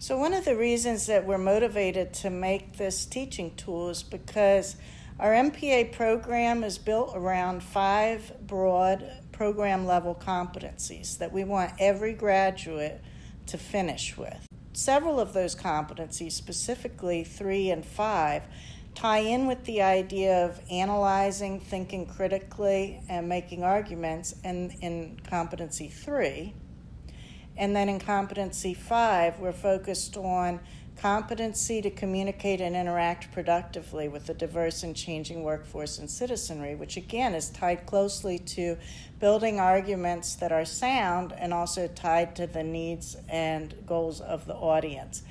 So one of the reasons that we're motivated to make this teaching tool is because our MPA program is built around 5 broad program level competencies that we want every graduate to finish with. Several of those competencies, specifically 3 and 5, tie in with the idea of analyzing, thinking critically, and making arguments in competency 3. And then in competency 5, we're focused on competency to communicate and interact productively with a diverse and changing workforce and citizenry, which again is tied closely to building arguments that are sound and also tied to the needs and goals of the audience.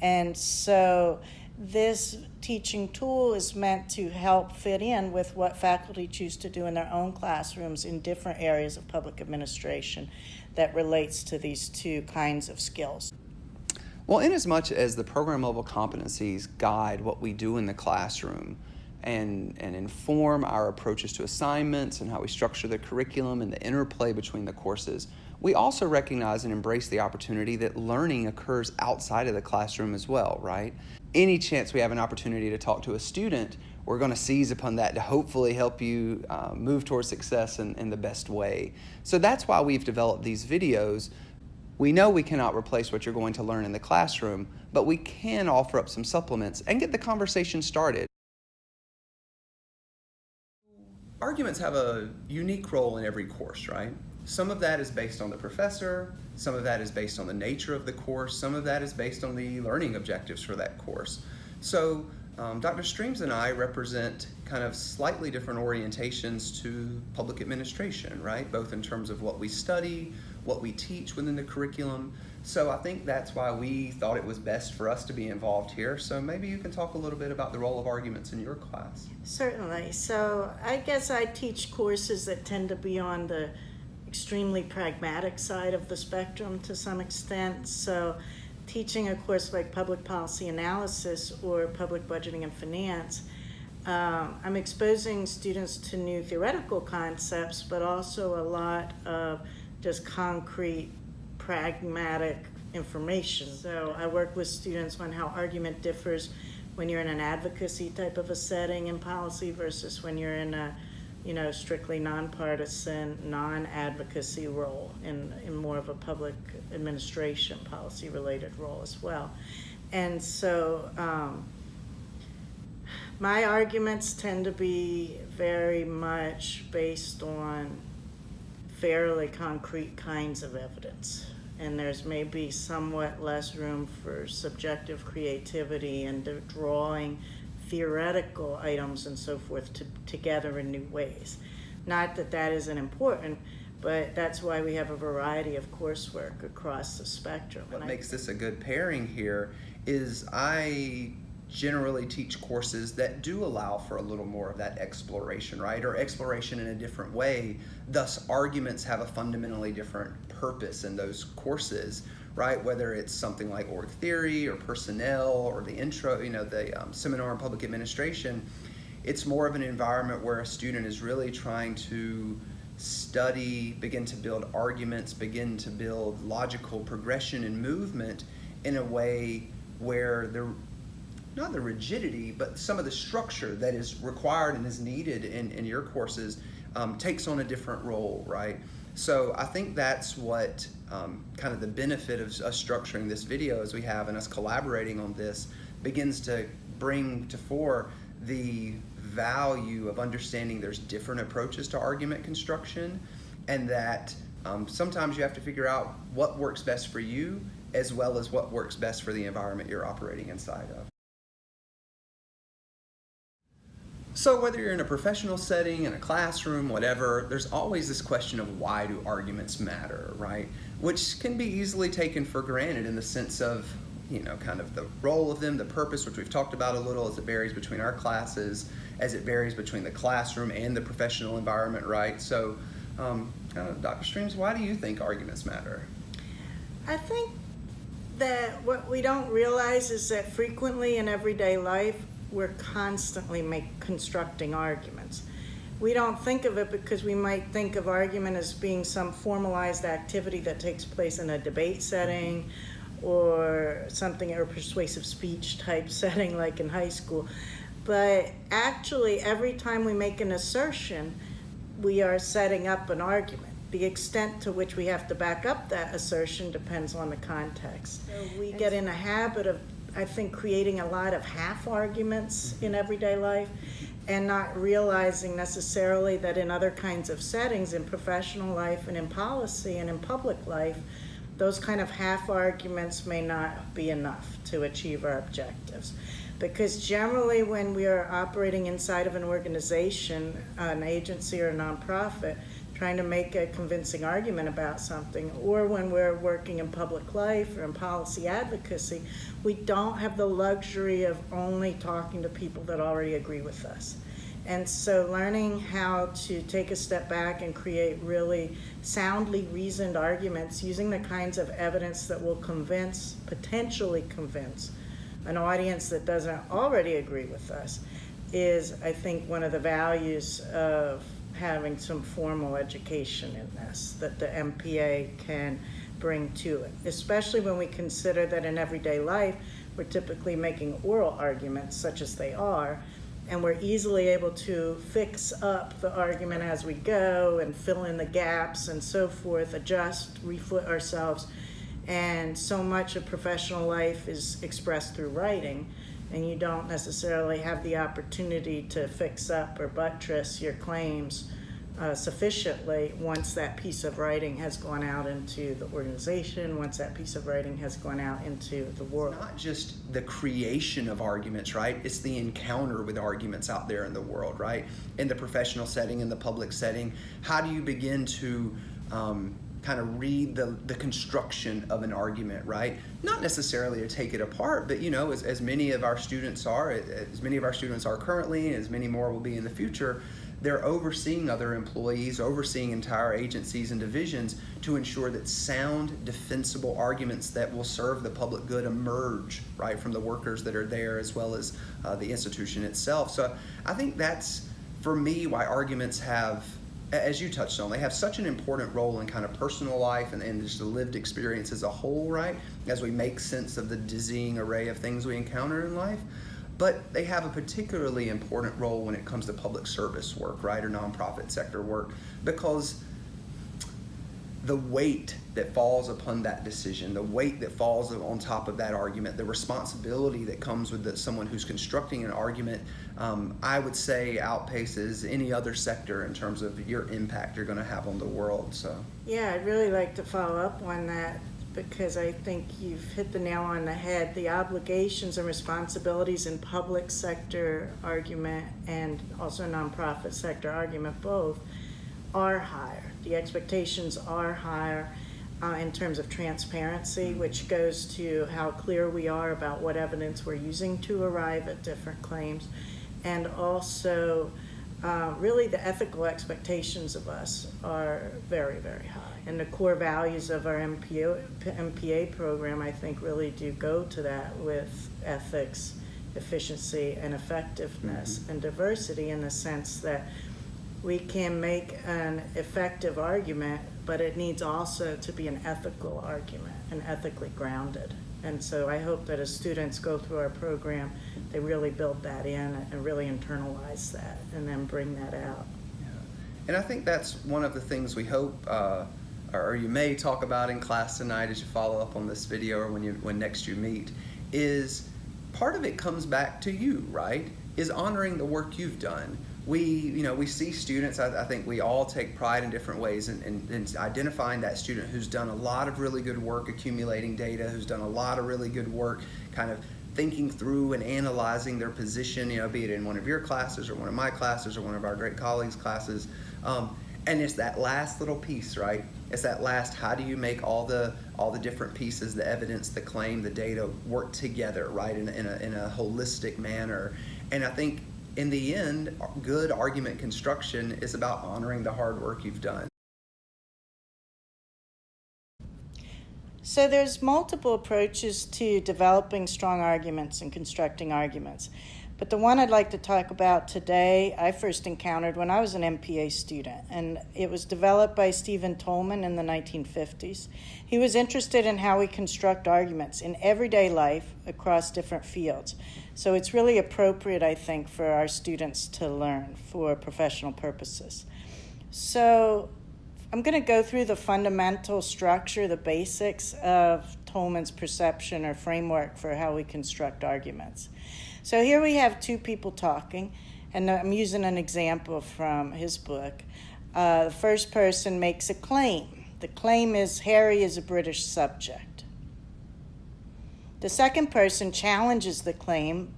And so this teaching tool is meant to help fit in with what faculty choose to do in their own classrooms in different areas of public administration that relates to these 2 kinds of skills. Well, inasmuch as the program level competencies guide what we do in the classroom and inform our approaches to assignments and how we structure the curriculum and the interplay between the courses, we also recognize and embrace the opportunity that learning occurs outside of the classroom as well, right? Any chance we have an opportunity to talk to a student, we're going to seize upon that to hopefully help you move towards success in the best way. So that's why we've developed these videos. We know we cannot replace what you're going to learn in the classroom, but we can offer up some supplements and get the conversation started. Arguments have a unique role in every course, right? Some of that is based on the professor, some of that is based on the nature of the course, some of that is based on the learning objectives for that course. So Dr. Streams and I represent kind of slightly different orientations to public administration, right? Both in terms of what we study, what we teach within the curriculum. So I think that's why we thought it was best for us to be involved here. So maybe you can talk a little bit about the role of arguments in your class. Certainly. So I guess I teach courses that tend to be on the extremely pragmatic side of the spectrum to some extent. So teaching a course like public policy analysis or public budgeting and finance, I'm exposing students to new theoretical concepts, but also a lot of just concrete, pragmatic information. So I work with students on how argument differs when you're in an advocacy type of a setting in policy versus when you're in a strictly nonpartisan, non-advocacy role in more of a public administration policy-related role as well. And so my arguments tend to be very much based on fairly concrete kinds of evidence. And there's maybe somewhat less room for subjective creativity and drawing theoretical items and so forth together in new ways. Not that that isn't important, but that's why we have a variety of coursework across the spectrum. What makes this a good pairing here is I generally teach courses that do allow for a little more of that exploration, right? Or exploration in a different way. Thus, arguments have a fundamentally different purpose in those courses, right? Whether it's something like org theory or personnel or the intro, the seminar on public administration, it's more of an environment where a student is really trying to study, begin to build arguments, begin to build logical progression and movement in a way where not the rigidity, but some of the structure that is required and is needed in your courses takes on a different role, right? So I think that's what kind of the benefit of us structuring this video as we have and us collaborating on this begins to bring to fore the value of understanding there's different approaches to argument construction, and that sometimes you have to figure out what works best for you as well as what works best for the environment you're operating inside of. So whether you're in a professional setting, in a classroom, whatever, there's always this question of why do arguments matter, right? Which can be easily taken for granted in the sense of, kind of the role of them, the purpose, which we've talked about a little as it varies between our classes, as it varies between the classroom and the professional environment, right? So, Dr. Streams, why do you think arguments matter? I think that what we don't realize is that frequently in everyday life, we're constantly constructing arguments. We don't think of it because we might think of argument as being some formalized activity that takes place in a debate setting or something, or persuasive speech type setting like in high school. But actually, every time we make an assertion, we are setting up an argument. The extent to which we have to back up that assertion depends on the context. So we get in a habit of, I think, creating a lot of half arguments in everyday life and not realizing necessarily that in other kinds of settings, in professional life and in policy and in public life, those kind of half arguments may not be enough to achieve our objectives. Because generally when we are operating inside of an organization, an agency or a nonprofit, trying to make a convincing argument about something, or when we're working in public life or in policy advocacy, we don't have the luxury of only talking to people that already agree with us. And so learning how to take a step back and create really soundly reasoned arguments using the kinds of evidence that will potentially convince an audience that doesn't already agree with us is, I think, one of the values of having some formal education in this, that the MPA can bring to it, especially when we consider that in everyday life, we're typically making oral arguments such as they are, and we're easily able to fix up the argument as we go and fill in the gaps and so forth, adjust, refit ourselves. And so much of professional life is expressed through writing, and you don't necessarily have the opportunity to fix up or buttress your claims sufficiently once that piece of writing has gone out into the organization, once that piece of writing has gone out into the world. It's not just the creation of arguments, right? It's the encounter with arguments out there in the world, right? In the professional setting, in the public setting, how do you begin to kind of read the construction of an argument, right? Not necessarily to take it apart, but as many of our students are currently, and as many more will be in the future, they're overseeing other employees, overseeing entire agencies and divisions to ensure that sound, defensible arguments that will serve the public good emerge, right, from the workers that are there as well as the institution itself. So I think that's, for me, why arguments have, as you touched on, they have such an important role in kind of personal life and just the lived experience as a whole, right? As we make sense of the dizzying array of things we encounter in life. But they have a particularly important role when it comes to public service work, right, or nonprofit sector work, because the weight that falls upon that decision, the weight that falls on top of that argument, the responsibility that comes with someone who's constructing an argument, I would say outpaces any other sector in terms of your impact you're going to have on the world. So yeah, I'd really like to follow up on that, because I think you've hit the nail on the head. The obligations and responsibilities in public sector argument and also nonprofit sector argument both are higher. The expectations are higher in terms of transparency, which goes to how clear we are about what evidence we're using to arrive at different claims, and also really the ethical expectations of us are very, very high. And the core values of our MPA program, I think, really do go to that with ethics, efficiency, and effectiveness, and diversity, in the sense that we can make an effective argument, but it needs also to be an ethical argument and ethically grounded. And so I hope that as students go through our program, they really build that in and really internalize that and then bring that out. Yeah. And I think that's one of the things we hope, or you may talk about in class tonight as you follow up on this video, or when next you meet, is part of it comes back to you, right? Is honoring the work you've done. We see students, I think we all take pride in different ways in identifying that student who's done a lot of really good work accumulating data, who's done a lot of really good work kind of thinking through and analyzing their position, be it in one of your classes or one of my classes or one of our great colleagues' classes. And it's that last little piece, right? It's that last, how do you make all the different pieces, the evidence, the claim, the data work together, right, in a holistic manner. And I think in the end, good argument construction is about honoring the hard work you've done. So there's multiple approaches to developing strong arguments and constructing arguments. But the one I'd like to talk about today, I first encountered when I was an MPA student, and it was developed by Stephen Tolman in the 1950s. He was interested in how we construct arguments in everyday life across different fields. So it's really appropriate, I think, for our students to learn for professional purposes. So I'm going to go through the fundamental structure, the basics of Tolman's perception or framework for how we construct arguments. So here we have two people talking, and I'm using an example from his book. The first person makes a claim. The claim is Harry is a British subject. The second person challenges the claim.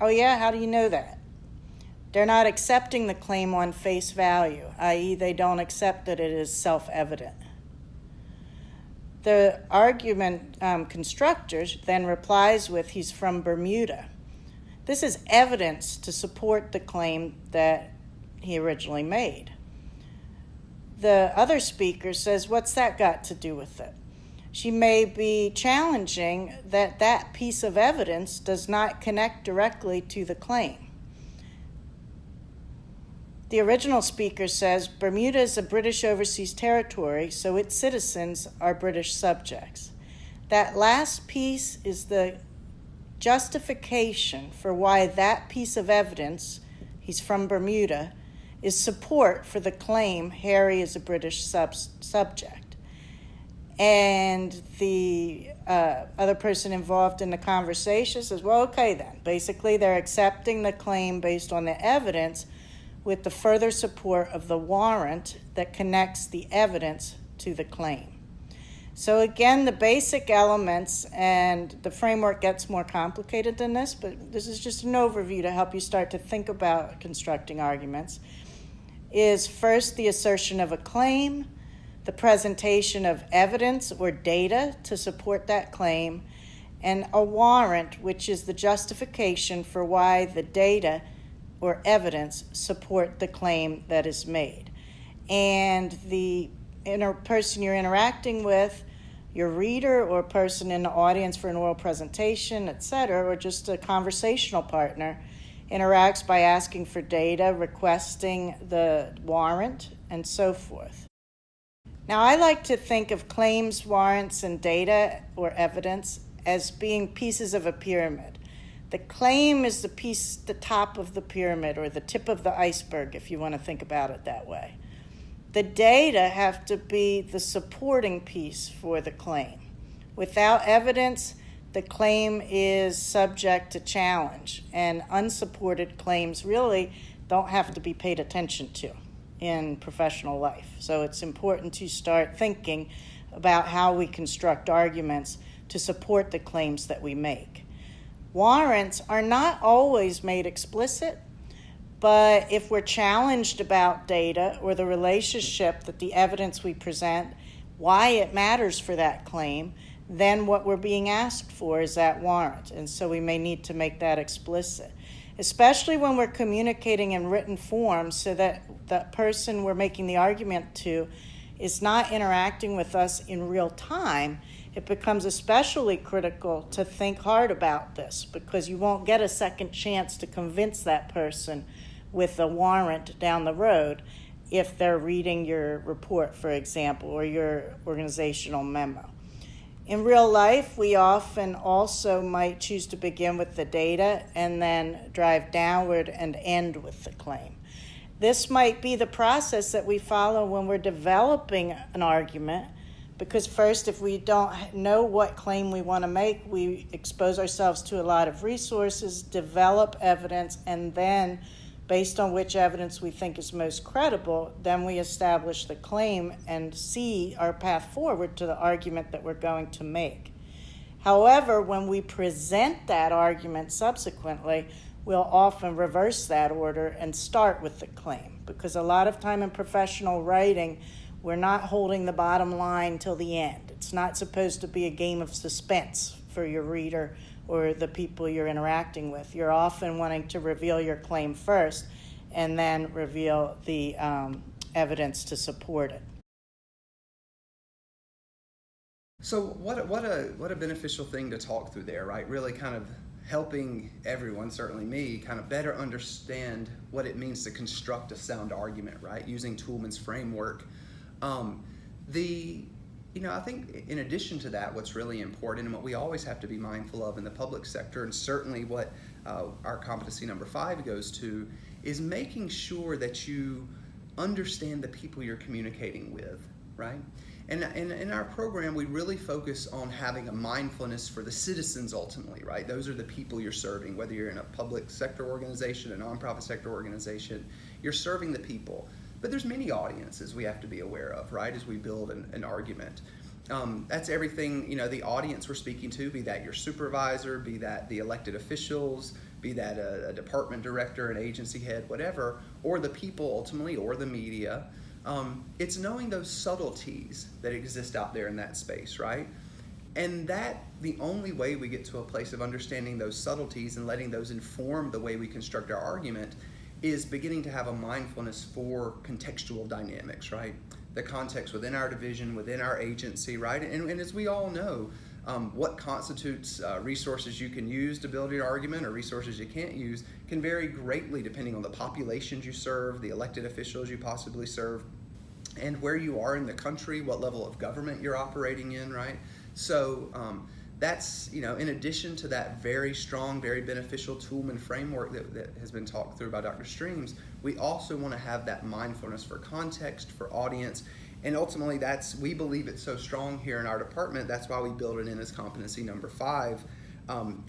Oh yeah, how do you know that? They're not accepting the claim on face value, i.e. they don't accept that it is self-evident. The argument constructor then replies with, he's from Bermuda. This is evidence to support the claim that he originally made. The other speaker says, what's that got to do with it? She may be challenging that that piece of evidence does not connect directly to the claim. The original speaker says, Bermuda is a British overseas territory, so its citizens are British subjects. That last piece is the justification for why that piece of evidence, he's from Bermuda, is support for the claim Harry is a British subject. And the other person involved in the conversation says, well, okay then. Basically, they're accepting the claim based on the evidence with the further support of the warrant that connects the evidence to the claim. So again, the basic elements, and the framework gets more complicated than this, but this is just an overview to help you start to think about constructing arguments, is first the assertion of a claim, the presentation of evidence or data to support that claim, and a warrant, which is the justification for why the data or evidence support the claim that is made. And the person you're interacting with, your reader or person in the audience for an oral presentation, etc., or just a conversational partner, interacts by asking for data, requesting the warrant, and so forth. Now, I like to think of claims, warrants, and data or evidence as being pieces of a pyramid. The claim is the top of the pyramid, or the tip of the iceberg, if you want to think about it that way. The data have to be the supporting piece for the claim. Without evidence, the claim is subject to challenge, and unsupported claims really don't have to be paid attention to in professional life. So it's important to start thinking about how we construct arguments to support the claims that we make. Warrants are not always made explicit, but if we're challenged about data or the relationship that the evidence we present, why it matters for that claim, then what we're being asked for is that warrant. And so we may need to make that explicit, especially when we're communicating in written form so that the person we're making the argument to is not interacting with us in real time. It becomes especially critical to think hard about this, because you won't get a second chance to convince that person with a warrant down the road if they're reading your report, for example, or your organizational memo. In real life, we often also might choose to begin with the data and then drive downward and end with the claim. This might be the process that we follow when we're developing an argument, because first, if we don't know what claim we want to make, we expose ourselves to a lot of resources, develop evidence, and then, based on which evidence we think is most credible, then we establish the claim and see our path forward to the argument that we're going to make. However, when we present that argument subsequently, we'll often reverse that order and start with the claim, because a lot of time in professional writing, we're not holding the bottom line till the end. It's not supposed to be a game of suspense for your reader or the people you're interacting with. You're often wanting to reveal your claim first and then reveal the evidence to support it. So what a beneficial thing to talk through there, right? Really kind of helping everyone, certainly me, kind of better understand what it means to construct a sound argument, right? Using Toulmin's framework. I think in addition to that, what's really important and what we always have to be mindful of in the public sector, and certainly what our competency number 5 goes to, is making sure that you understand the people you're communicating with, right? And in our program, we really focus on having a mindfulness for the citizens ultimately, right? Those are the people you're serving, whether you're in a public sector organization, a nonprofit sector organization, you're serving the people. But there's many audiences we have to be aware of, right, as we build an argument. That's everything, the audience we're speaking to, be that your supervisor, be that the elected officials, be that a department director, an agency head, whatever, or the people ultimately, or the media. It's knowing those subtleties that exist out there in that space, right? And that the only way we get to a place of understanding those subtleties and letting those inform the way we construct our argument is beginning to have a mindfulness for contextual dynamics, right? The context within our division, within our agency, right? And as we all know, what constitutes resources you can use to build your argument or resources you can't use can vary greatly depending on the populations you serve, the elected officials you possibly serve, and where you are in the country, what level of government you're operating in, right? So that's, in addition to that very strong, very beneficial Toulmin framework that has been talked through by Dr. Streams, we also want to have that mindfulness for context, for audience, and ultimately we believe it's so strong here in our department, that's why we build it in as competency number 5,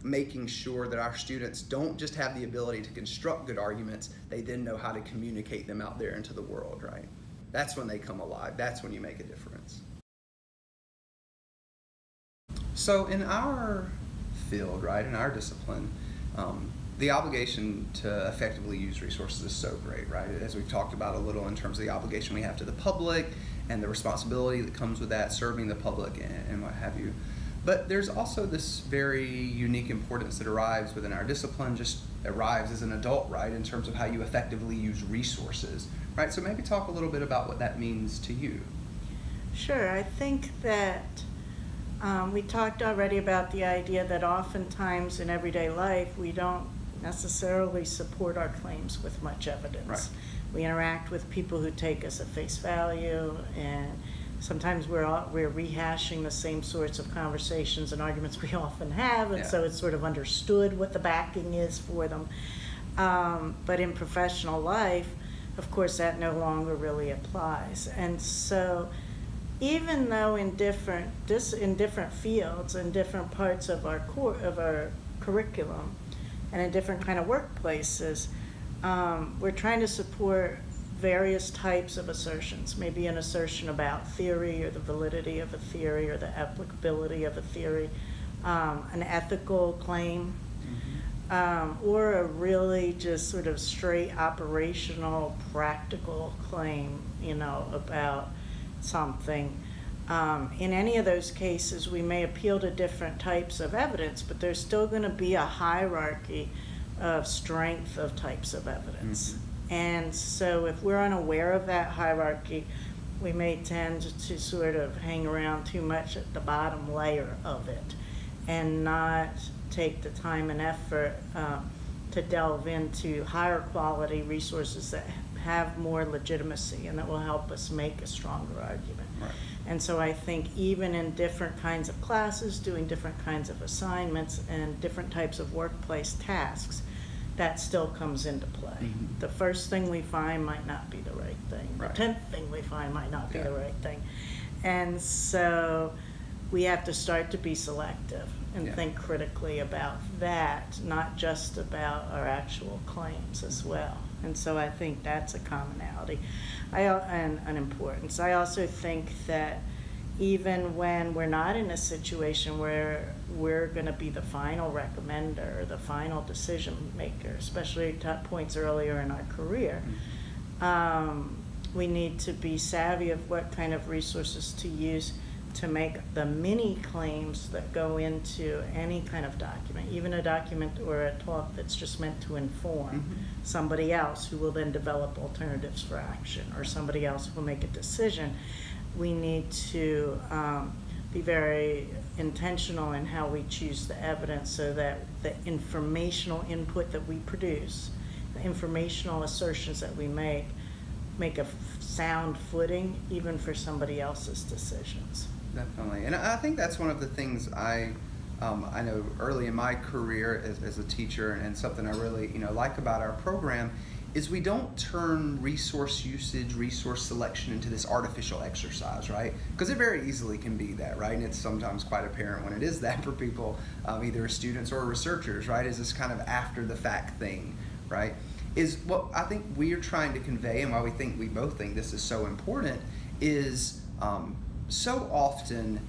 making sure that our students don't just have the ability to construct good arguments, they then know how to communicate them out there into the world, right? That's when they come alive, that's when you make a difference. So in our field, right, in our discipline, the obligation to effectively use resources is so great, right? As we've talked about a little in terms of the obligation we have to the public and the responsibility that comes with that, serving the public and what have you. But there's also this very unique importance that arrives within our discipline, just arrives as an adult, right, in terms of how you effectively use resources, right? So maybe talk a little bit about what that means to you. Sure, I think that we talked already about the idea that oftentimes in everyday life we don't necessarily support our claims with much evidence. Right. We interact with people who take us at face value, and sometimes we're rehashing the same sorts of conversations and arguments we often have, and so it's sort of understood what the backing is for them. But in professional life, of course, that no longer really applies. And so even though in different fields and different parts of our curriculum and in different kind of workplaces, we're trying to support various types of assertions, maybe an assertion about theory or the validity of a theory or the applicability of a theory, an ethical claim, or a really just sort of straight operational, practical claim, about something. In any of those cases, we may appeal to different types of evidence, but there's still going to be a hierarchy of strength of types of evidence. And so if we're unaware of that hierarchy, we may tend to sort of hang around too much at the bottom layer of it and not take the time and effort to delve into higher quality resources that have more legitimacy and that will help us make a stronger argument. Right. And so I think even in different kinds of classes, doing different kinds of assignments and different types of workplace tasks, that still comes into play. The first thing we find might not be the right thing. Right. The 10th thing we find might not be the right thing. And so we have to start to be selective and think critically about that, not just about our actual claims as well. And so I think that's a commonality and an importance. I also think that even when we're not in a situation where we're going to be the final recommender or the final decision maker, especially at points earlier in our career, we need to be savvy of what kind of resources to use to make the mini claims that go into any kind of document, even a document or a talk that's just meant to inform somebody else who will then develop alternatives for action, or somebody else who will make a decision. We need to be very intentional in how we choose the evidence so that the informational input that we produce, the informational assertions that we make a sound footing even for somebody else's decisions. Definitely. And I think that's one of the things I know early in my career as a teacher, and something I really like about our program is we don't turn resource usage, resource selection into this artificial exercise, right? Because it very easily can be that, right? And it's sometimes quite apparent when it is that for people, either as students or researchers, right? Is this kind of after the fact thing, right? Is what I think we are trying to convey, and why we both think this is so important, is so often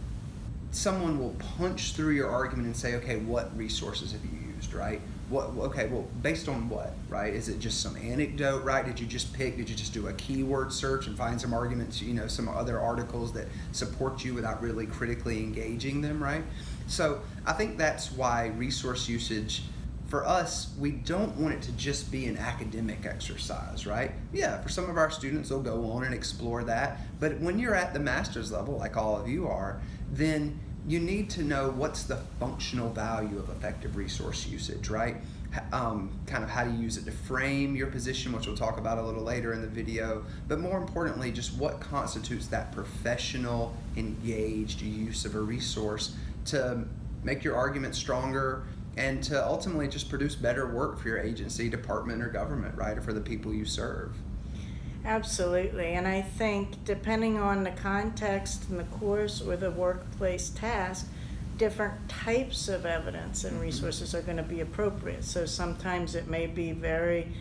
someone will punch through your argument and say, okay, what resources have you used, right? Okay, well, based on what, right? Is it just some anecdote, right? Did you just do a keyword search and find some arguments, some other articles that support you without really critically engaging them, right? So I think that's why resource usage, for us, we don't want it to just be an academic exercise, right? Yeah, for some of our students, they'll go on and explore that. But when you're at the master's level, like all of you are, then you need to know what's the functional value of effective resource usage, right? Kind of how to use it to frame your position, which we'll talk about a little later in the video. But more importantly, just what constitutes that professional, engaged use of a resource to make your argument stronger and to ultimately just produce better work for your agency, department, or government, right? Or for the people you serve. Absolutely, and I think depending on the context and the course or the workplace task, different types of evidence and resources are going to be appropriate. So sometimes it may be very,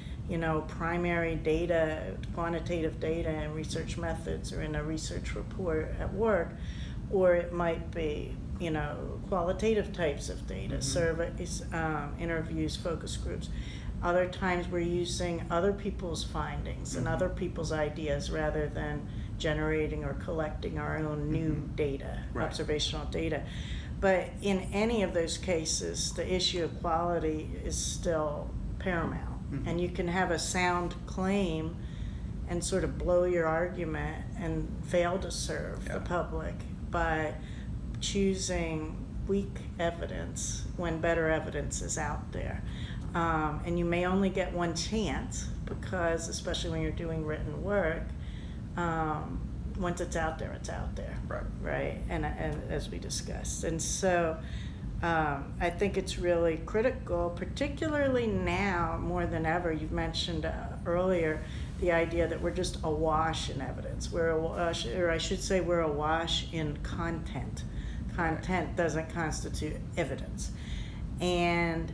primary data, quantitative data and research methods or in a research report at work, or it might be, qualitative types of data, surveys, interviews, focus groups. Other times we're using other people's findings and other people's ideas rather than generating or collecting our own new data, observational data. But in any of those cases, the issue of quality is still paramount. And you can have a sound claim and sort of blow your argument and fail to serve the public by choosing weak evidence when better evidence is out there. And you may only get one chance because, especially when you're doing written work, once it's out there, it's out there. Right? And as we discussed. And so I think it's really critical, particularly now more than ever. You've mentioned earlier the idea that we're just awash in evidence. We're awash, or I should say we're awash in content. Content doesn't constitute evidence. And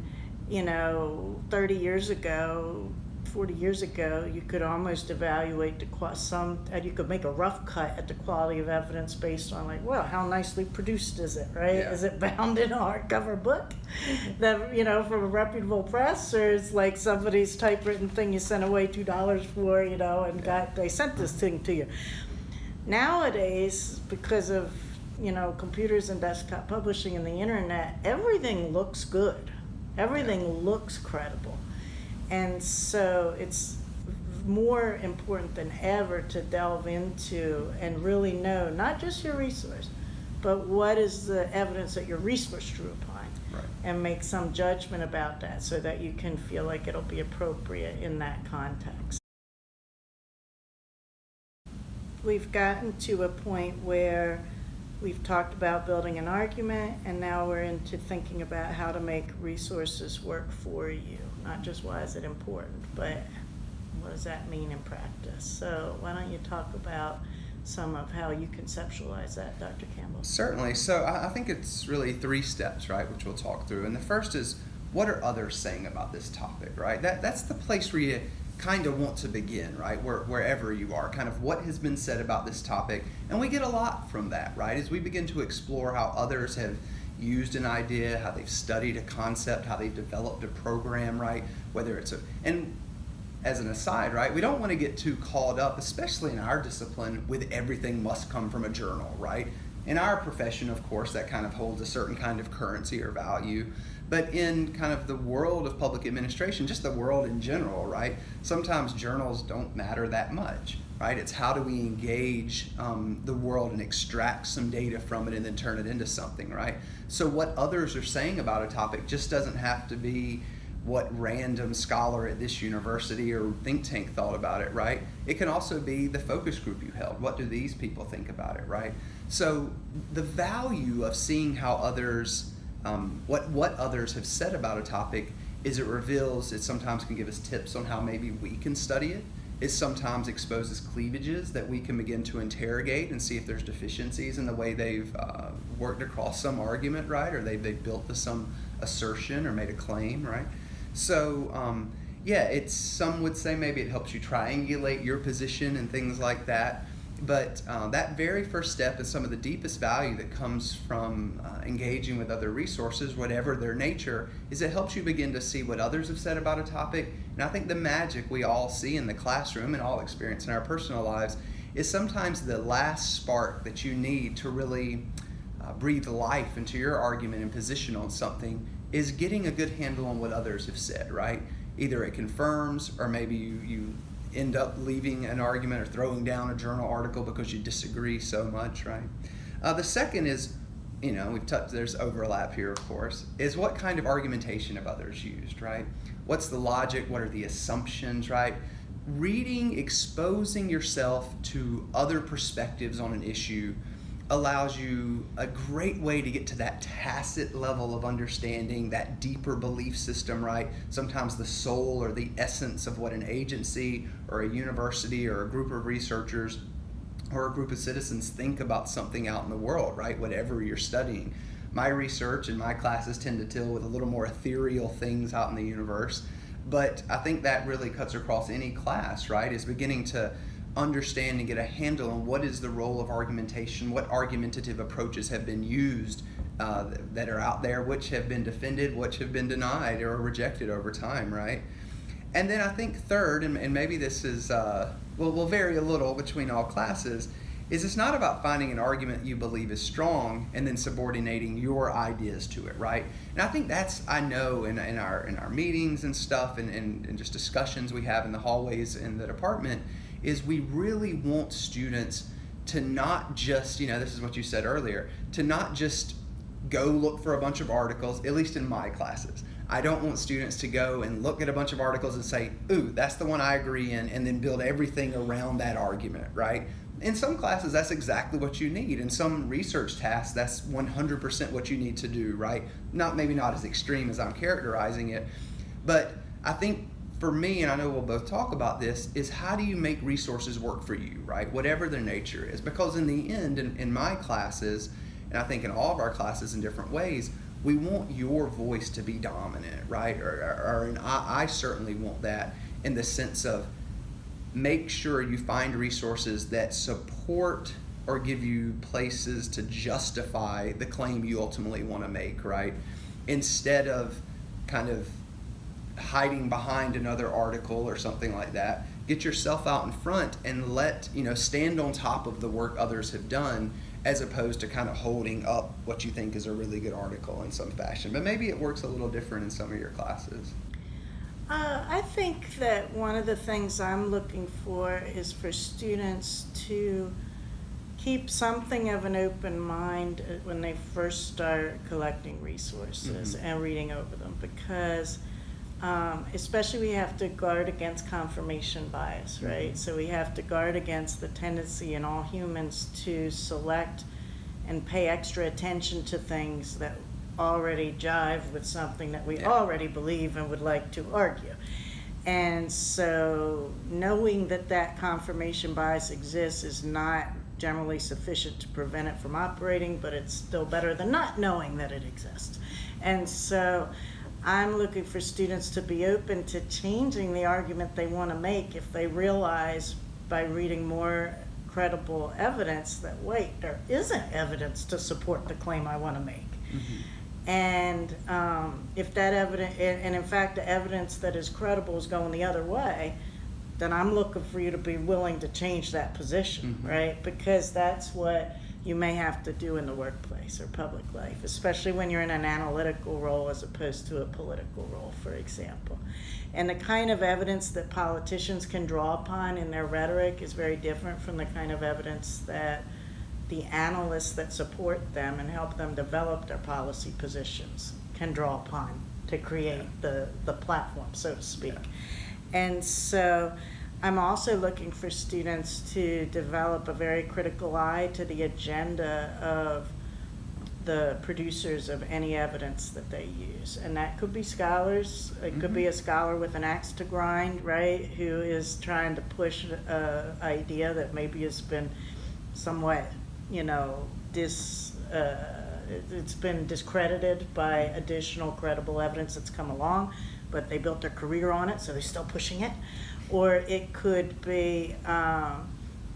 30 years ago, 40 years ago, you could almost evaluate you could make a rough cut at the quality of evidence based on how nicely produced is it, right? Is it bound in a hardcover book that, from a reputable press, or is like somebody's typewritten thing you sent away $2 for, and they sent this thing to you. Nowadays, because of, computers and desktop publishing and the internet, everything looks good. Everything looks credible. And so it's more important than ever to delve into and really know not just your resource, but what is the evidence that your resource drew upon, and make some judgment about that so that you can feel like it'll be appropriate in that context. We've gotten to a point where we've talked about building an argument, and now we're into thinking about how to make resources work for you. Not just why is it important, but what does that mean in practice? So why don't you talk about some of how you conceptualize that, Dr. Campbell? Certainly. So I think it's really 3 steps, right, which we'll talk through. And the first is, what are others saying about this topic, right? That's the place where you kind of want to begin, right? Wherever you are, kind of what has been said about this topic. And we get a lot from that, right? As we begin to explore how others have used an idea, how they've studied a concept, how they've developed a program, right? Whether it's and as an aside, right, we don't want to get too caught up, especially in our discipline, with everything must come from a journal, right? In our profession, of course, that kind of holds a certain kind of currency or value. But in kind of the world of public administration, just the world in general, right, sometimes journals don't matter that much, right? right? It's how do we engage the world and extract some data from it and then turn it into something, right? So what others are saying about a topic just doesn't have to be what random scholar at this university or think tank thought about it, right? It can also be the focus group you held. What do these people think about it, right? So the value of seeing how others, what others have said about a topic is it sometimes can give us tips on how maybe we can study it. It sometimes exposes cleavages that we can begin to interrogate and see if there's deficiencies in the way they've worked across some argument, right? Or they've built to some assertion or made a claim, right? So, some would say maybe it helps you triangulate your position and things like that. But that very first step is some of the deepest value that comes from engaging with other resources, whatever their nature, is it helps you begin to see what others have said about a topic. And I think the magic we all see in the classroom and all experience in our personal lives is sometimes the last spark that you need to really breathe life into your argument and position on something is getting a good handle on what others have said, right? Either it confirms or maybe you end up leaving an argument or throwing down a journal article because you disagree so much, right? The second is, there's overlap here, of course, is what kind of argumentation have others used, right? What's the logic? What are the assumptions, right? Reading, exposing yourself to other perspectives on an issue allows you a great way to get to that tacit level of understanding, that deeper belief system, right? Sometimes the soul or the essence of what an agency or a university or a group of researchers or a group of citizens think about something out in the world, right? Whatever you're studying. My research and my classes tend to deal with a little more ethereal things out in the universe, but I think that really cuts across any class, right? Is beginning to understand and get a handle on what is the role of argumentation, what argumentative approaches have been used that are out there, which have been defended, which have been denied or rejected over time, right? And then I think third, and maybe this is, will vary a little between all classes, is it's not about finding an argument you believe is strong and then subordinating your ideas to it, right? And I think I know in our meetings and stuff and just discussions we have in the hallways in the department, is we really want students to not just, this is what you said earlier, to not just go look for a bunch of articles, at least in my classes. I don't want students to go and look at a bunch of articles and say, ooh, that's the one I agree in, and then build everything around that argument, right? In some classes, that's exactly what you need. In some research tasks, that's 100% what you need to do, right? Maybe not as extreme as I'm characterizing it, but I think for me, and I know we'll both talk about this, is how do you make resources work for you, right? Whatever their nature is. Because in the end, in my classes, and I think in all of our classes in different ways, we want your voice to be dominant, right? And I certainly want that in the sense of make sure you find resources that support or give you places to justify the claim you ultimately want to make, right? Instead of kind of hiding behind another article or something like that. Get yourself out in front and stand on top of the work others have done, as opposed to kind of holding up what you think is a really good article in some fashion. But maybe it works a little different in some of your classes. I think that one of the things I'm looking for is for students to keep something of an open mind when they first start collecting resources and reading over them, because especially we have to guard against confirmation bias, right? So we have to guard against the tendency in all humans to select and pay extra attention to things that already jive with something that we already believe and would like to argue. And so knowing that confirmation bias exists is not generally sufficient to prevent it from operating, but it's still better than not knowing that it exists. And so I'm looking for students to be open to changing the argument they want to make if they realize by reading more credible evidence that, wait, there isn't evidence to support the claim I want to make. And if that evidence, and in fact the evidence that is credible is going the other way, then I'm looking for you to be willing to change that position, right? Because that's what you may have to do in the workplace or public life, especially when you're in an analytical role as opposed to a political role, for example. And the kind of evidence that politicians can draw upon in their rhetoric is very different from the kind of evidence that the analysts that support them and help them develop their policy positions can draw upon to create the platform, so to speak. And so I'm also looking for students to develop a very critical eye to the agenda of the producers of any evidence that they use. And that could be scholars. It could be a scholar with an axe to grind, right, who is trying to push an idea that maybe has been somewhat, it's been discredited by additional credible evidence that's come along, but they built their career on it, so they're still pushing it. Or it could be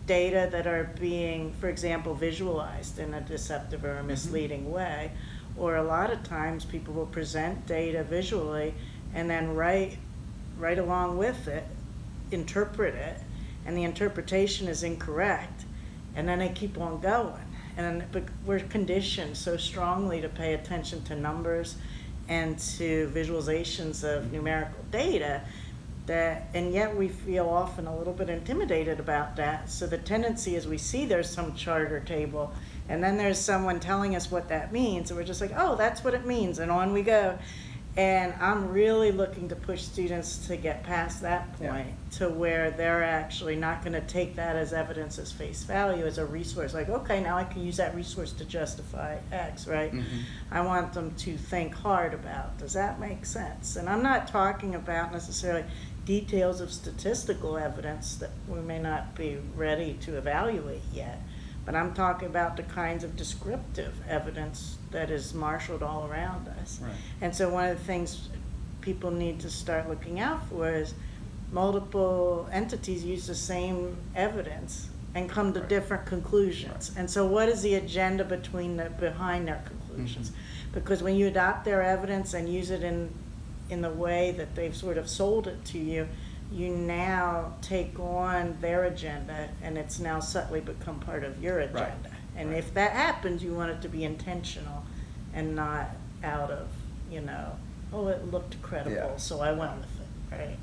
data that are being, for example, visualized in a deceptive or a misleading way. Or a lot of times people will present data visually and then right along with it, interpret it, and the interpretation is incorrect, and then they keep on going. And we're conditioned so strongly to pay attention to numbers and to visualizations of numerical data and yet we feel often a little bit intimidated about that. So the tendency is we see there's some chart or table, and then there's someone telling us what that means, and we're just like, oh, that's what it means, and on we go. And I'm really looking to push students to get past that point to where they're actually not going to take that as evidence as face value, as a resource. Like, okay, now I can use that resource to justify X, right? I want them to think hard about, does that make sense? And I'm not talking about necessarily details of statistical evidence that we may not be ready to evaluate yet, but I'm talking about the kinds of descriptive evidence that is marshaled all around us. Right. And so one of the things people need to start looking out for is multiple entities use the same evidence and come to different conclusions. And so what is the agenda behind their conclusions? Because when you adopt their evidence and use it in the way that they've sort of sold it to you, you now take on their agenda, and it's now subtly become part of your agenda. And if that happens, you want it to be intentional and not out of, oh, it looked credible, so I went with it, right?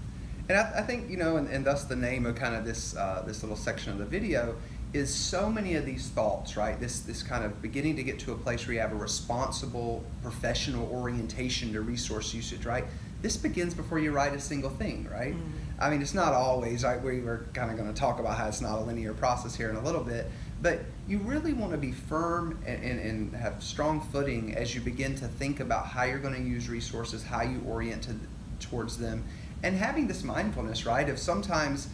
And I think, and thus the name of kind of this little section of the video is so many of these thoughts, right? This kind of beginning to get to a place where you have a responsible professional orientation to resource usage, right? This begins before you write a single thing, right? I mean, it's not always, right? We were kind of going to talk about how it's not a linear process here in a little bit, but you really want to be firm and have strong footing as you begin to think about how you're going to use resources, how you orient towards them, and having this mindfulness, right? Of sometimes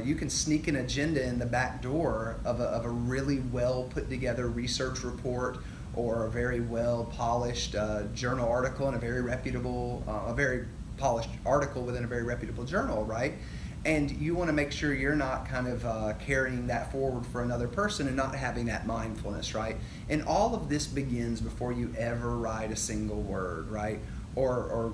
you can sneak an agenda in the back door of a really well put together research report or a very well polished journal article in a very reputable, a very polished article within a very reputable journal, right? And you want to make sure you're not kind of carrying that forward for another person and not having that mindfulness, right? And all of this begins before you ever write a single word, right? Or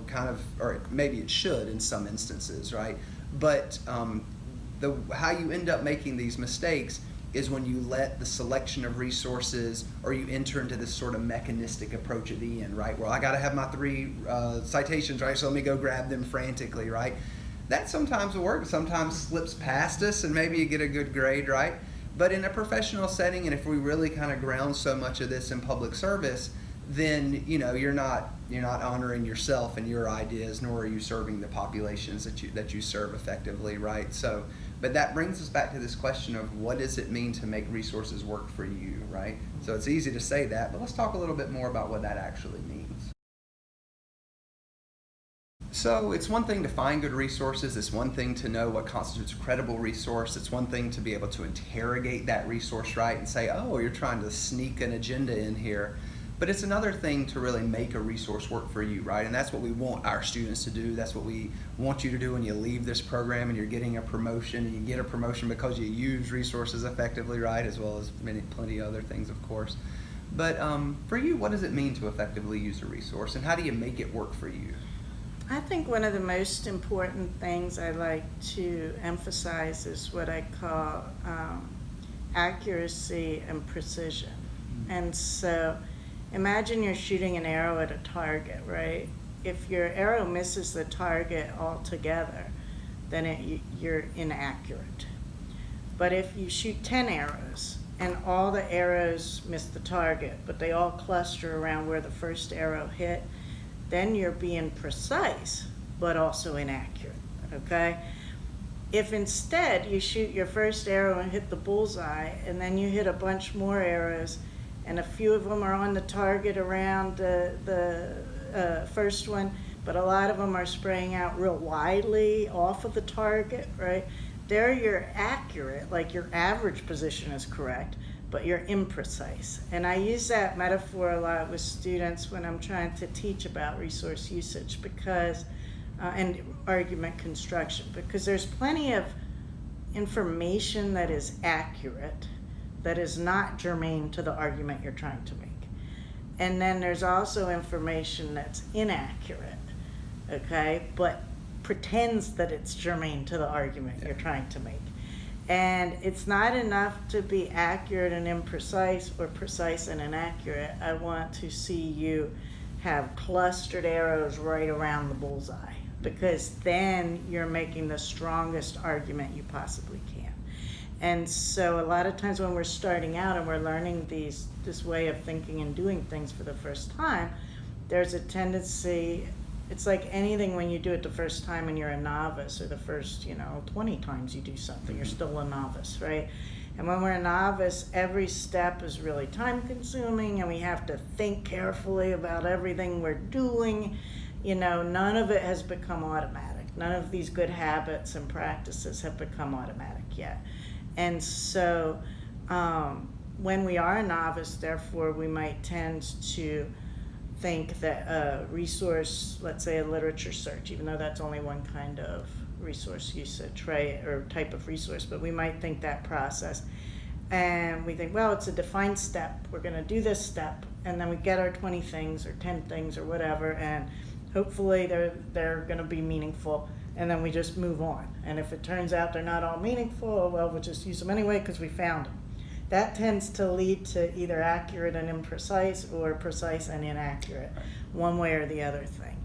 maybe it should in some instances, right? But how you end up making these mistakes is when you let the selection of resources, or you enter into this sort of mechanistic approach at the end, right? Well, I got to have my 3 citations, right? So let me go grab them frantically, right? That sometimes will work, sometimes slips past us, and maybe you get a good grade, right? But in a professional setting, and if we really kind of ground so much of this in public service, then you're not honoring yourself and your ideas, nor are you serving the populations that you serve effectively, right? So, but that brings us back to this question of what does it mean to make resources work for you, right? So it's easy to say that, but let's talk a little bit more about what that actually means. So it's one thing to find good resources, it's one thing to know what constitutes a credible resource, it's one thing to be able to interrogate that resource, right, and say, oh, you're trying to sneak an agenda in here. But it's another thing to really make a resource work for you, right? And that's what we want our students to do. That's what we want you to do when you leave this program and you're getting a promotion. And you get a promotion because you use resources effectively, right? As well as plenty of other things, of course. But for you, what does it mean to effectively use a resource, and how do you make it work for you? I think one of the most important things I like to emphasize is what I call accuracy and precision. And so imagine you're shooting an arrow at a target, right? If your arrow misses the target altogether, then you're inaccurate. But if you shoot 10 arrows and all the arrows miss the target, but they all cluster around where the first arrow hit, then you're being precise, but also inaccurate, okay? If instead you shoot your first arrow and hit the bullseye, and then you hit a bunch more arrows, and a few of them are on the target around the first one, but a lot of them are spraying out real widely off of the target, right? There you're accurate, like your average position is correct, but you're imprecise. And I use that metaphor a lot with students when I'm trying to teach about resource usage because, and argument construction, because there's plenty of information that is accurate that is not germane to the argument you're trying to make. And then there's also information that's inaccurate, okay, but pretends that it's germane to the argument you're trying to make. And it's not enough to be accurate and imprecise or precise and inaccurate. I want to see you have clustered arrows right around the bullseye, because then you're making the strongest argument you possibly can. And so a lot of times when we're starting out and we're learning this way of thinking and doing things for the first time, there's a tendency, it's like anything when you do it the first time and you're a novice, or the first, 20 times you do something, you're still a novice, right? And when we're a novice, every step is really time consuming and we have to think carefully about everything we're doing. None of it has become automatic. None of these good habits and practices have become automatic yet. And so when we are a novice, therefore, we might tend to think that a resource, let's say a literature search, even though that's only one kind of resource usage, right, or type of resource, but we might think that process. And we think, well, it's a defined step. We're going to do this step. And then we get our 20 things or 10 things or whatever, and hopefully they're going to be meaningful. And then we just move on. And if it turns out they're not all meaningful, well, we'll just use them anyway because we found them. That tends to lead to either accurate and imprecise or precise and inaccurate, one way or the other thing.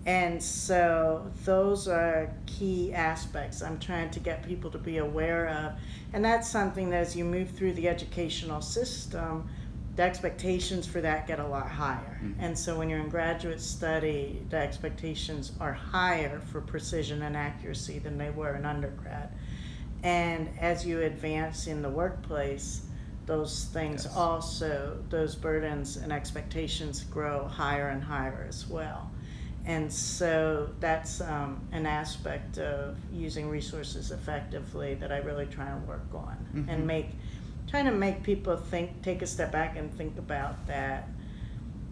And so those are key aspects I'm trying to get people to be aware of. And that's something that as you move through the educational system, the expectations for that get a lot higher. Mm-hmm. And so when you're in graduate study, the expectations are higher for precision and accuracy than they were in undergrad. And as you advance in the workplace, those things also, those burdens and expectations grow higher and higher as well. And so that's an aspect of using resources effectively that I really try and work on. Mm-hmm. And trying to make people take a step back and think about that,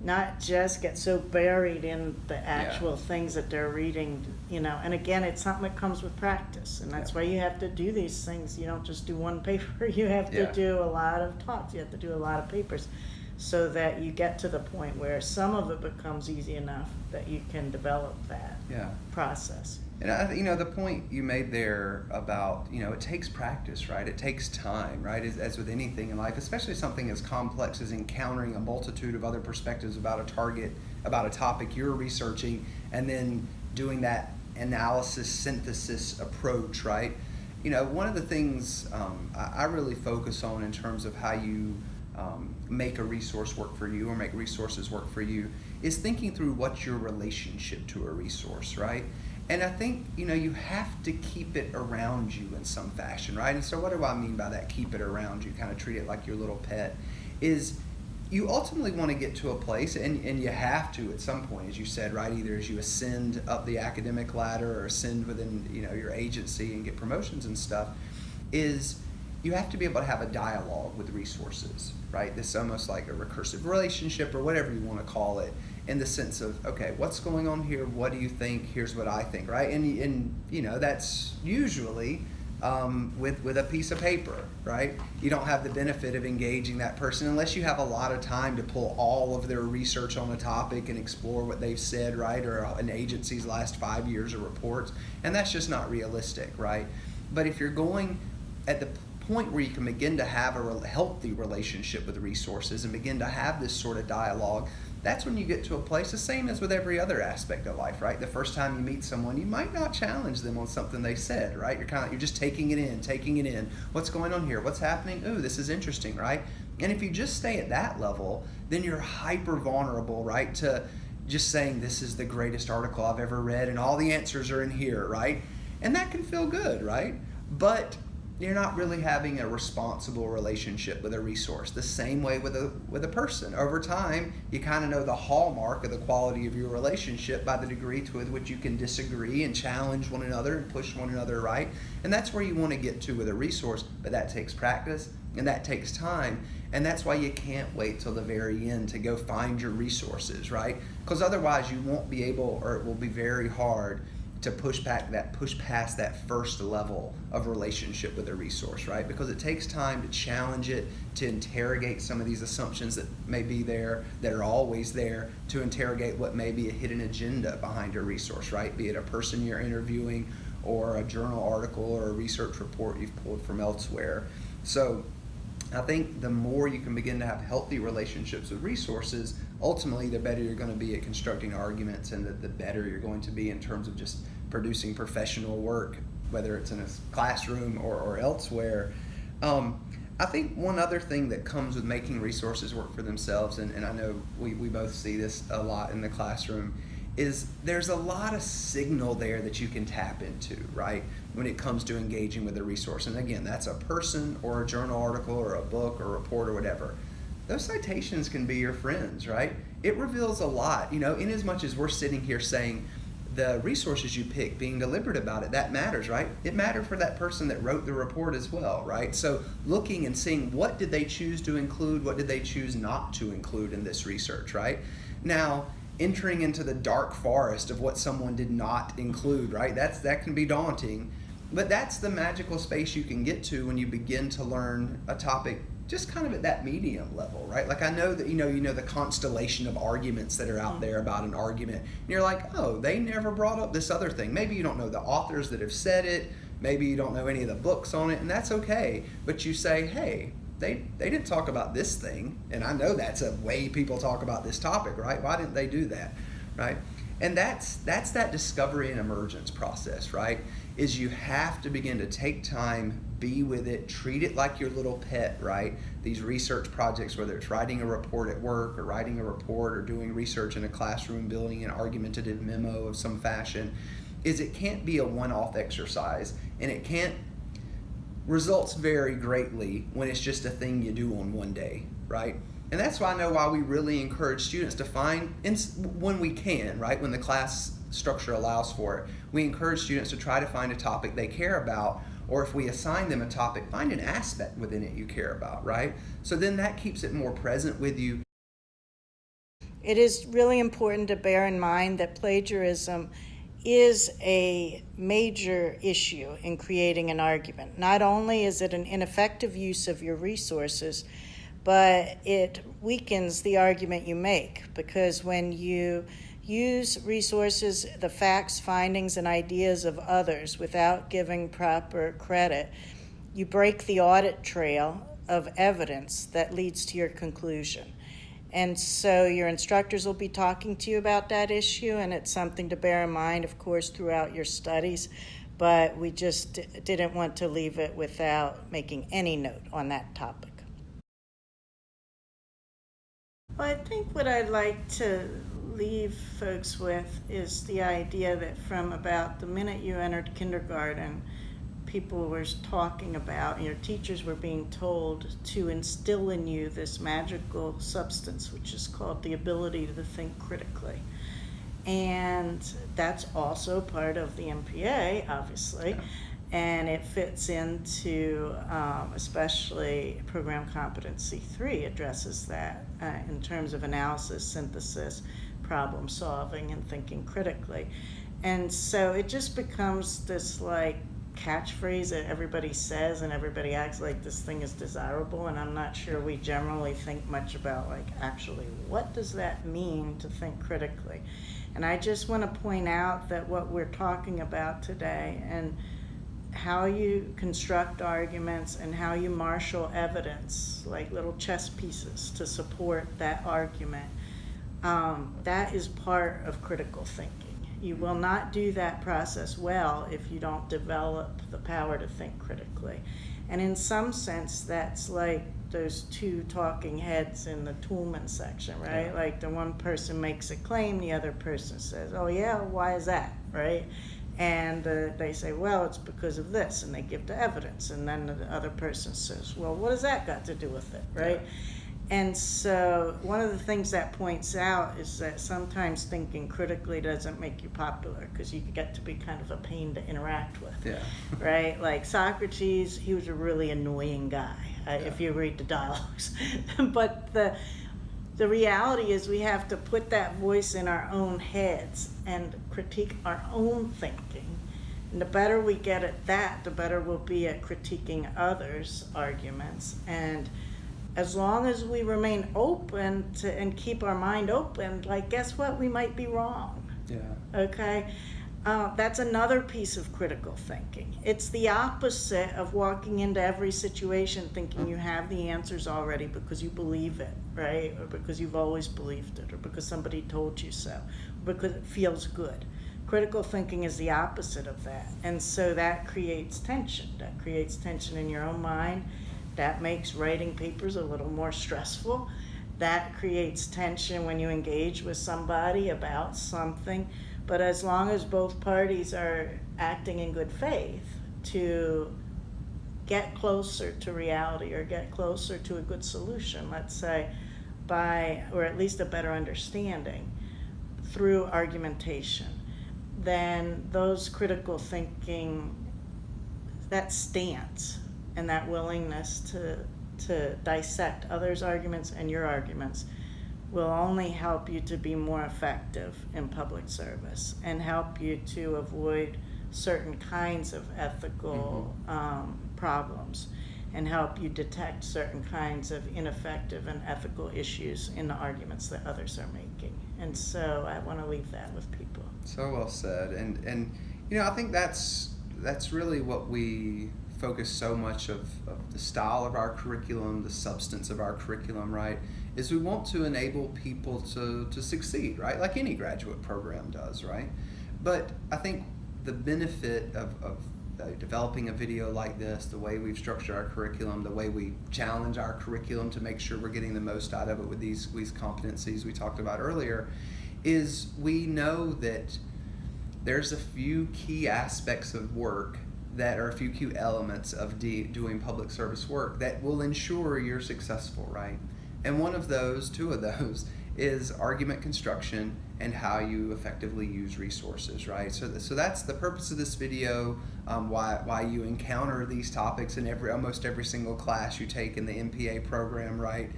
not just get so buried in the actual things that they're reading, and again, it's something that comes with practice, and that's why you have to do these things. You don't just do one paper, you have to do a lot of talks, you have to do a lot of papers, so that you get to the point where some of it becomes easy enough that you can develop that process. And the point you made there about, it takes practice, right? It takes time, right? As with anything in life, especially something as complex as encountering a multitude of other perspectives about a target, about a topic you're researching, and then doing that analysis, synthesis approach, right? One of the things I really focus on in terms of how you make a resource work for you or make resources work for you is thinking through what's your relationship to a resource, right? And I think, you have to keep it around you in some fashion, right? And so what do I mean by that, keep it around you, kind of treat it like your little pet, is you ultimately want to get to a place, and you have to at some point, as you said, right, either as you ascend up the academic ladder or ascend within, your agency and get promotions and stuff, is you have to be able to have a dialogue with resources, right? This is almost like a recursive relationship or whatever you want to call it, in the sense of, okay, what's going on here? What do you think? Here's what I think, right? And that's usually with a piece of paper, right? You don't have the benefit of engaging that person unless you have a lot of time to pull all of their research on a topic and explore what they've said, right? Or an agency's last 5 years of reports. And that's just not realistic, right? But if you're going at the point where you can begin to have a healthy relationship with resources and begin to have this sort of dialogue, that's when you get to a place, the same as with every other aspect of life, right? The first time you meet someone, you might not challenge them on something they said, right? You're just taking it in. What's going on here? What's happening? Ooh, this is interesting, right? And if you just stay at that level, then you're hyper vulnerable, right, to just saying this is the greatest article I've ever read and all the answers are in here, right? And that can feel good, right? But you're not really having a responsible relationship with a resource. The same way with a person. Over time, you kind of know the hallmark of the quality of your relationship by the degree to which you can disagree and challenge one another and push one another, right? And that's where you want to get to with a resource, but that takes practice and that takes time. And that's why you can't wait till the very end to go find your resources, right? Because otherwise you won't be able, or it will be very hard to push past that first level of relationship with a resource, right? Because it takes time to challenge it, to interrogate some of these assumptions that may be there, that are always there, to interrogate what may be a hidden agenda behind a resource, right? Be it a person you're interviewing or a journal article or a research report you've pulled from elsewhere. So I think the more you can begin to have healthy relationships with resources, ultimately the better you're going to be at constructing arguments, and the better you're going to be in terms of just producing professional work, whether it's in a classroom or elsewhere. I think one other thing that comes with making resources work for themselves, and I know we both see this a lot in the classroom, is there's a lot of signal there that you can tap into, right, when it comes to engaging with a resource. And again, that's a person or a journal article or a book or a report or whatever. Those citations can be your friends, right? It reveals a lot, in as much as we're sitting here saying the resources you pick, being deliberate about it, that matters, right? It mattered for that person that wrote the report as well, right? So looking and seeing what did they choose to include, what did they choose not to include in this research, right? Now, entering into the dark forest of what someone did not include, right? That can be daunting, but that's the magical space you can get to when you begin to learn a topic just kind of at that medium level, right? Like I know that you know the constellation of arguments that are out there about an argument, and you're like, oh, they never brought up this other thing. Maybe you don't know the authors that have said it, maybe you don't know any of the books on it, and that's okay. But you say, hey, they didn't talk about this thing, and I know that's a way people talk about this topic, right? Why didn't they do that, right? And that's that discovery and emergence process, right? Is you have to begin to take time, be with it, treat it like your little pet, right? These research projects, whether it's writing a report at work or writing a report or doing research in a classroom, building an argumentative memo of some fashion, is it can't be a one-off exercise, and it can't results vary greatly when it's just a thing you do on one day, right? And that's why I know why we really encourage students to find, when we can, right, when the class structure allows for it, we encourage students to try to find a topic they care about, or if we assign them a topic, find an aspect within it you care about, right? So then that keeps it more present with you. It is really important to bear in mind that plagiarism is a major issue in creating an argument. Not only is it an ineffective use of your resources, but it weakens the argument you make, because when you use resources, the facts, findings, and ideas of others without giving proper credit, you break the audit trail of evidence that leads to your conclusion. And so your instructors will be talking to you about that issue, and it's something to bear in mind, of course, throughout your studies, but we just didn't want to leave it without making any note on that topic. Well, I think what I'd like to leave folks with is the idea that from about the minute you entered kindergarten, people were talking about, your teachers were being told to instill in you this magical substance, which is called the ability to think critically. And that's also part of the MPA, obviously, and it fits into especially Program Competency 3 addresses that in terms of analysis, synthesis, problem solving, and thinking critically. And so it just becomes this like catchphrase that everybody says and everybody acts like this thing is desirable, and I'm not sure we generally think much about like actually what does that mean to think critically. And I just want to point out that what we're talking about today, and how you construct arguments and how you marshal evidence, like little chess pieces to support that argument, that is part of critical thinking. You will not do that process well if you don't develop the power to think critically. And in some sense, that's like those two talking heads in the Toolman section, right? Yeah. Like the one person makes a claim, the other person says, oh yeah, why is that, right? And they say, well, it's because of this, and they give the evidence. And then the other person says, well, what has that got to do with it, right? Yeah. And so one of the things that points out is that sometimes thinking critically doesn't make you popular, because you get to be kind of a pain to interact with, yeah. right? Like Socrates, he was a really annoying guy, if you read the dialogues. But the reality is we have to put that voice in our own heads and critique our own thinking. And the better we get at that, the better we'll be at critiquing others' arguments. And as long as we remain open to and keep our mind open, like, guess what? We might be wrong. Yeah. Okay? That's another piece of critical thinking. It's the opposite of walking into every situation thinking you have the answers already because you believe it, right? Or because you've always believed it, or because somebody told you so, or because it feels good. Critical thinking is the opposite of that. And so that creates tension. That creates tension in your own mind. That makes writing papers a little more stressful. That creates tension when you engage with somebody about something. But as long as both parties are acting in good faith to get closer to reality or get closer to a good solution, let's say, or at least a better understanding through argumentation, then those critical thinking, that stance and that willingness to dissect others' arguments and your arguments will only help you to be more effective in public service and help you to avoid certain kinds of ethical problems and help you detect certain kinds of ineffective and ethical issues in the arguments that others are making. And so I want to leave that with people. So well said. And I think that's really what we focus so much of the style of our curriculum, the substance of our curriculum, right, is we want to enable people to succeed, right, like any graduate program does, right? But I think the benefit of developing a video like this, the way we've structured our curriculum, the way we challenge our curriculum to make sure we're getting the most out of it with these competencies we talked about earlier, is we know that there's a few key aspects of work that are a few key elements of doing public service work that will ensure you're successful, right? And two of those, is argument construction and how you effectively use resources, right? So that's the purpose of this video, why you encounter these topics in almost every single class you take in the MPA program, right?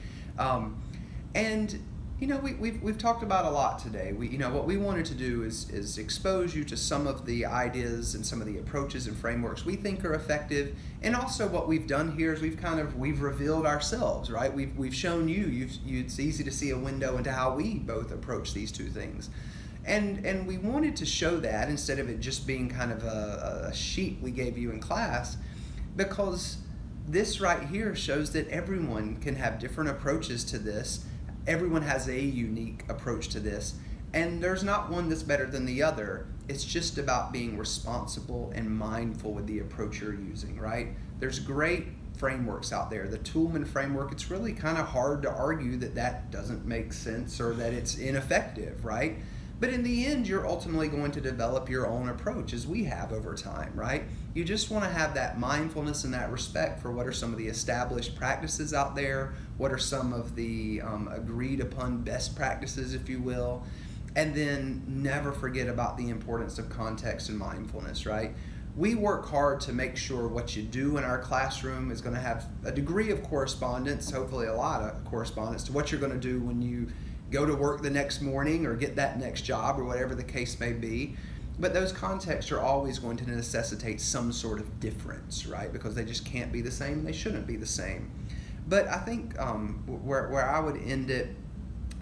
And we've talked about a lot today. What we wanted to do is expose you to some of the ideas and some of the approaches and frameworks we think are effective. And also what we've done here is we've revealed ourselves, right? We've shown it's easy to see a window into how we both approach these two things. And we wanted to show that instead of it just being kind of a sheet we gave you in class, because this right here shows that everyone can have different approaches to this. Everyone has a unique approach to this, and there's not one that's better than the other. It's just about being responsible and mindful with the approach you're using, right? There's great frameworks out there. The Toolman framework, it's really kind of hard to argue that doesn't make sense or that it's ineffective, right? But in the end, you're ultimately going to develop your own approach, as we have over time, right? You just want to have that mindfulness and that respect for what are some of the established practices out there, what are some of the agreed upon best practices, if you will, and then never forget about the importance of context and mindfulness, right? We work hard to make sure what you do in our classroom is going to have a degree of correspondence, hopefully a lot of correspondence, to what you're going to do when you go to work the next morning or get that next job or whatever the case may be. But those contexts are always going to necessitate some sort of difference, right? Because they just can't be the same. They shouldn't be the same. But I think where I would end it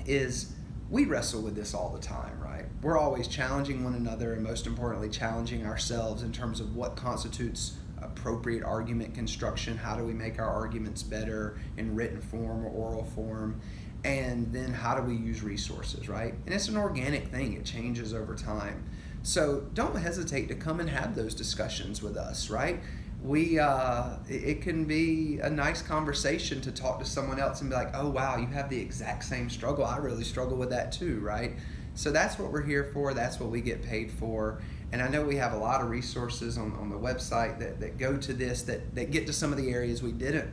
is we wrestle with this all the time, right? We're always challenging one another, and most importantly, challenging ourselves in terms of what constitutes appropriate argument construction. How do we make our arguments better in written form or oral form? And then how do we use resources, right? And it's an organic thing. It changes over time. So don't hesitate to come and have those discussions with us, right? It can be a nice conversation to talk to someone else and be like, oh wow, you have the exact same struggle. I really struggle with that too, right? So that's what we're here for. That's what we get paid for. And I know we have a lot of resources on the website that go to this, that get to some of the areas we didn't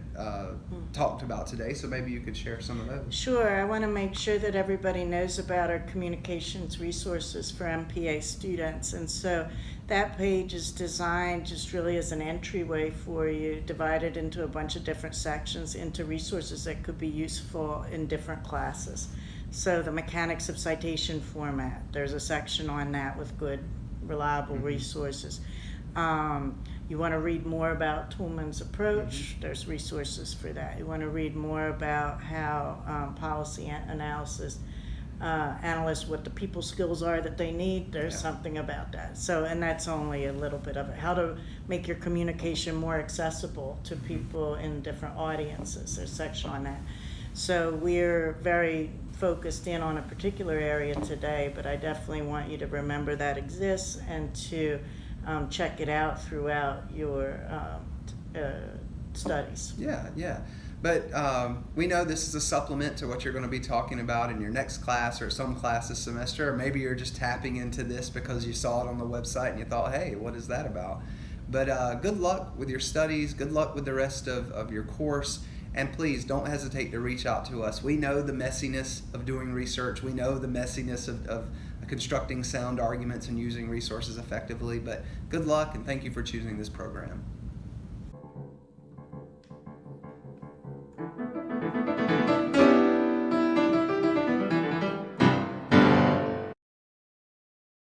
talked about today. So maybe you could share some of those. Sure. I want to make sure that everybody knows about our communications resources for MPA students. And so that page is designed just really as an entryway for you, divided into a bunch of different sections into resources that could be useful in different classes. So the mechanics of citation format, there's a section on that with good, reliable resources. You want to read more about Toulmin's approach, there's resources for that. You want to read more about how policy analysis analysts, what the people skills are that they need, there's something about that. So, and that's only a little bit of it. How to make your communication more accessible to people in different audiences, there's a section on that. So we're very focused in on a particular area today, but I definitely want you to remember that exists and to check it out throughout your studies. Yeah. But we know this is a supplement to what you're going to be talking about in your next class or some class this semester, or maybe you're just tapping into this because you saw it on the website and you thought, hey, what is that about? But good luck with your studies, good luck with the rest of your course, and please don't hesitate to reach out to us. We know the messiness of doing research, we know the messiness of constructing sound arguments and using resources effectively, but good luck and thank you for choosing this program.